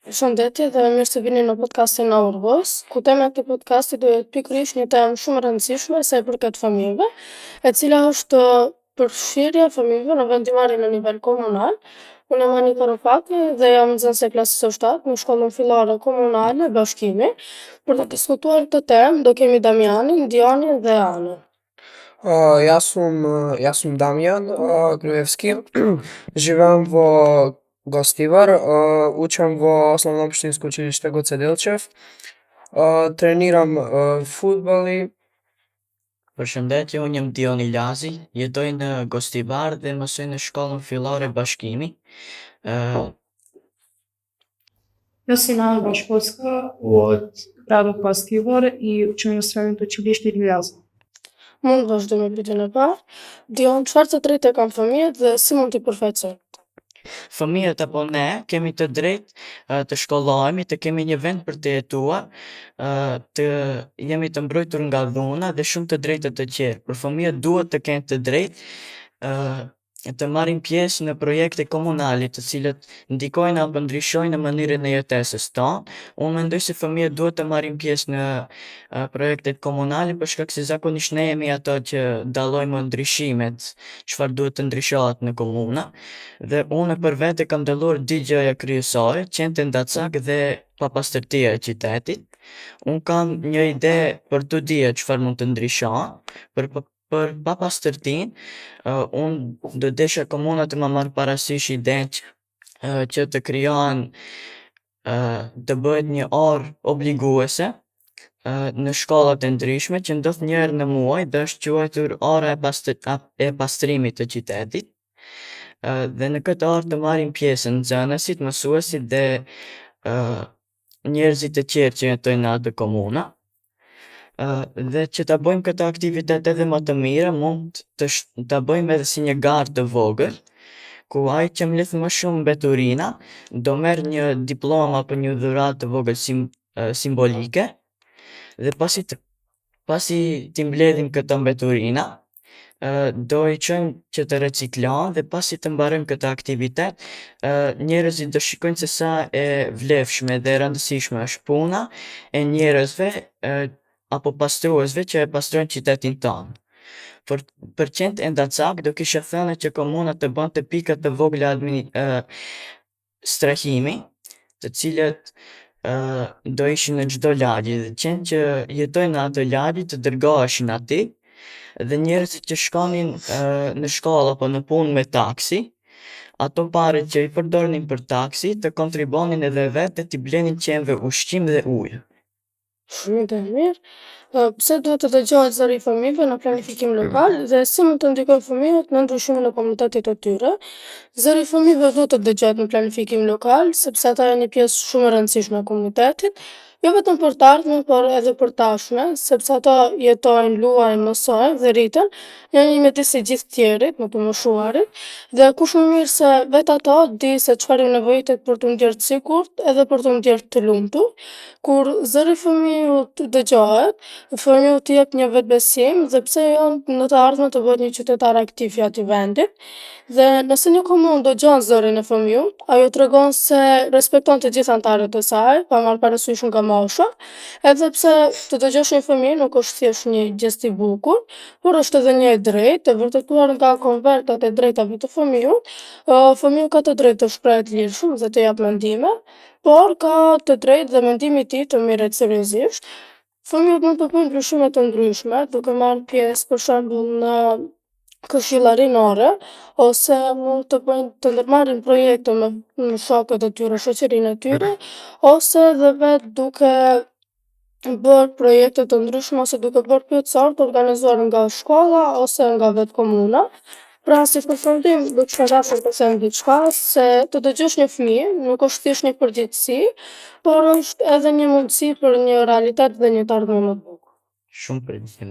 Përshëndetje dhe mirë se vini në podcastin e Urgos, ku tema e këtij podcasti do jetë pikërisht një temë shumë e rëndësishme sa i përket fëmijëve, e cila është përfshirja e fëmijëve në vendimarrje në nivel komunal. Unë jam Anika Rofati dhe jam nxënëse e klasës së 7 në shkollën fillare komunale Bashkimi. Për të diskutuar këtë temë do kemi Damianin, Dianin dhe Anën. Ja sum Damian Krujewski. Живеем во Гостивар, учам во Основно општинско училиште Гоце Делчев. Treniram fudballi. Përshëndetje, unë jam Dion Ilazi, jetoj në Gostivar dhe mësoj në shkollën fillare Bashkimi. Я Синана Башковска от градот Пастивар и учам на средното училище Илиаза. Mund të vazhdoj me pyetjen e parë. Dion, çfarë të drejtë e kanë fëmijët dhe si mund t'i përfaqësojnë? Fëmijët apo ne kemi të drejtë të shkollohemi, të kemi një vend për të jetuar, të jemi të mbrojtur nga dhuna dhe shumë të drejtë të tjerë. Por fëmijët duhet të kenë të drejtë të marrin pjesë në projekte komunale, të cilët ndikojnë apo ndryshojnë në mënyrën e jetesës tonë. Unë mendoj se fëmijët duhet të marrin pjesë në projektet komunale për shkak se zakonisht ne jemi ato që dallojmë ndryshimet, çfarë duhet të ndryshohet në komuna. Dhe unë për vete kam dalluar dy gjëra kryesore, qenë ndacak dhe papastërtia e qytetit. Unë kam një ide për të dia çfarë mund të ndryshohet, për papastërtinë, unë do desha komuna të më marrë parasysh idenë që të krijohen të bëhet një orë obliguese në shkollat e ndryshme që ndodh një herë në muaj dhe është quajtur ora e pastrimit të qytetit. Dhe në këtë orë të marrin pjesë nxënësit, mësuesit dhe njerëzit e tjerë që jetojnë në atë komuna. Dhe që ta bëjmë këtë aktivitet edhe më të mirë, mund ta bëjmë edhe si një garë të vogël, ku ai që mledh më shumë mbeturina do merr një diplomë apo një dhuratë të vogël simbolike dhe pasi t'i mbledhim këto mbeturina, do i çojmë që të reciklohen dhe pasi të mbarojmë këtë aktivitet, njerëzit do shikojnë se sa e vlefshme dhe e rëndësishme është puna e njerëzve apo pastruesve që e pastrojnë qytetin tonë. Për qenë endacak, do kisha thënë që komuna të bënte pika të vogla strehimi, të cilët do ishin në çdo lagje dhe qenë që jetojnë në ato lagje të dërgoheshin aty dhe njerëzit që shkonin në shkollë apo në punë me taksi, ato parat që i përdornin për taksi të kontribonin edhe vetë t'i blenin qenve ushqim dhe ujë. Shumë të mirë. Pse duhet të dëgjohet zëri i fëmijëve në planifikim lokal dhe si mund të ndikojnë fëmijët në ndryshimin e komunitetit të tyre? Zëri i fëmijëve duhet të dëgjohet në planifikim lokal, sepse ata janë një pjesë shumë e rëndësishme e komunitetit, jo vetëm për të ardhmen, por edhe për tashmen, sepse ata jetojnë, luajnë, mësojnë dhe rriten në një midis të gjithë tjerit, më të moshuarit, dhe kush më mirë se vetë ata di se çfarë i nevojitet për t'u ndjerë t'sigurt edhe për t'u ndjerë të lumtur. Kur zëri i fëmijës dëgjohet, fëmiu t'i jep një vetbesim dhe pse jo në të ardhmen të bëhet një qytetar aktiv i atij vendi. Dhe nëse një komunë dëgjon zërin e fëmijës, ajo tregon se respekton të gjithë anëtarët e saj, pa marrë parasysh nga mosha, edhe pse të dëgjosh një fëmijë nuk është thjesht një gest i bukur, por është edhe një e drejtë, e vërtetuar nga konventat e drejtave të fëmijës. Fëmiu ka të drejtë të shprehet lirshëm dhe të jap mendime, por ka të drejtë dhe mendimi i tij të merret seriozisht. Fëmijët mund të bëjnë ndryshime të ndryshme, duke marrë pjesë për shembull në këshilla rinore, ose mund të bëjnë të ndërmarrin projekte me shokët e tyre, shoqërinë e tyre, ose edhe vetë duke bërë projekte të ndryshme ose duke bërë pyetësor të organizuar nga shkolla ose nga vetë komuna. Pra si përfundim do të shkënaqur të them diçka se të dëgjosh një fëmijë nuk është thjesht një përgjegjësi, por është edhe një mundësi për një realitet dhe një të ardhmë më të bukur. Shumë përgjithësi.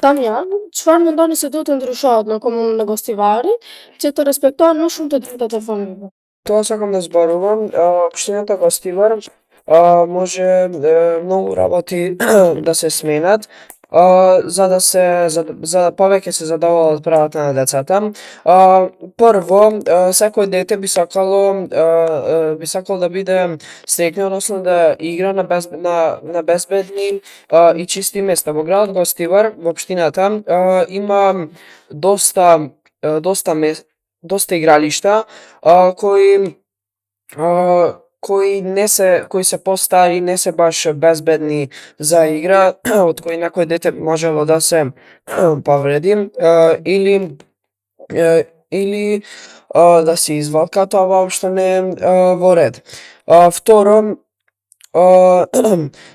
Damian, çfarë mendoni se duhet të ndryshohet në komunën e Gostivarit që të respektohen më shumë të drejtat e fëmijëve? Тоа сакам да зборувам. Општината Гостивар може многу работи да се сменат. за да повеќе се задоволат правата на децата. Прво, секој дете би сакало да биде среќно, односно да игра на безбедни и чисти места. Во градот Гостивар, во општината, има доста игралишта кои се постари, не се баш безбедни за игра, од кои некој дете можело да се повреди или да се извалка, тоа воопшто не е во ред. Второ,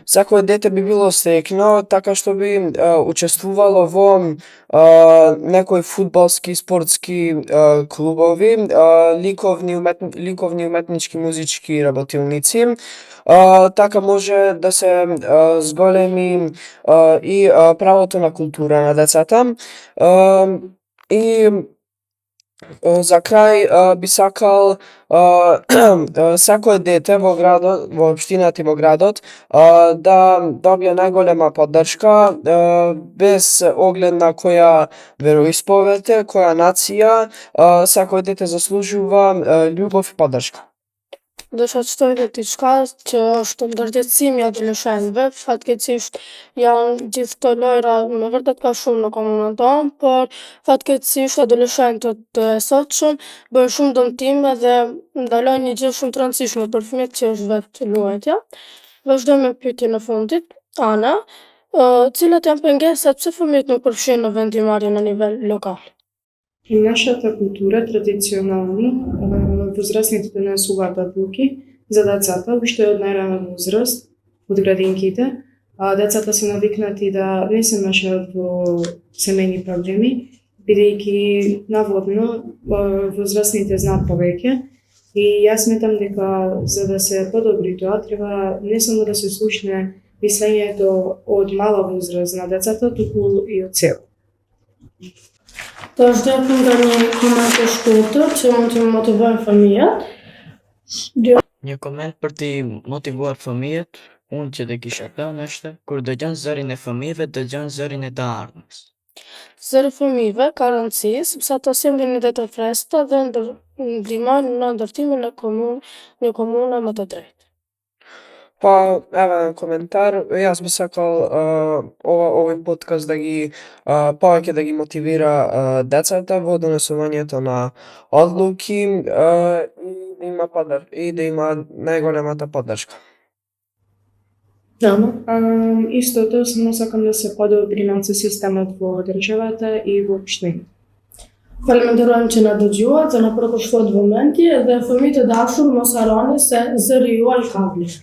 секое дете би било среќно така што би учествувало во некои фудбалски, спортски клубови, ликовни, уметнички, музички работилници. Така може да се зголеми и правото на култура на децата. И за крај би сакал секое дете во градот, во општината и во градот да добие најголема поддршка без оглед на која вероисповед е, која нација, секое дете заслужува љубов и поддршка. Dus het is kast, stond dit sim ja de luchenve, fat ke tsift janë gjithë të lojra me vërtet ka shumë në komunën tonë, por fatkeqësisht adoleshentët e sotshëm bëjnë shumë dëmtime dhe ndalojnë një gjë shumë të rëndësishme për fëmijët që është vetë luajtja. Vazhdoj me pyetjen e fundit. Ana, cilat janë pengesat pse fëmijët nuk përfshihen në vendimarrje në nivel lokal? И нашата култура традиционално возрастните донесуваат одлуки за децата уште од најрана возраст, од градинките, а децата се навикнати да не се мешаат во семејни проблеми, бидејќи наводно возрастните знаат повеќе. И јас сметам дека за да се подобри тоа треба не само да се слушне мислењето од мала возраст на децата, туку и од себе. Dus dat moet dan een comment stoten, ze moeten motiveren fëmijët. Një koment për t'i motivuar fëmijët, unë që dhe kisha thënë është, kur dëgjon zërin e fëmijëve, dëgjon zërin e të ardhmës. Zëri fëmijëve ka rëndësi, sepse ato sjellin ide të freskëta dhe ndihmojnë në ndërtimin e një komune më të drejtë. Па, еве коментар, јас би сакал овој подкаст да ги повеќе да ги мотивира децата во донесувањето на одлуки и да има најголемата поддршка. Истото само сакам да се подобри системот во државата и во општината. Falenderojmë që na dëgjuat dhe na përkushtuat vëmendje dhe fëmijët e dashur mos harroni se zëri juaj ka vlerë.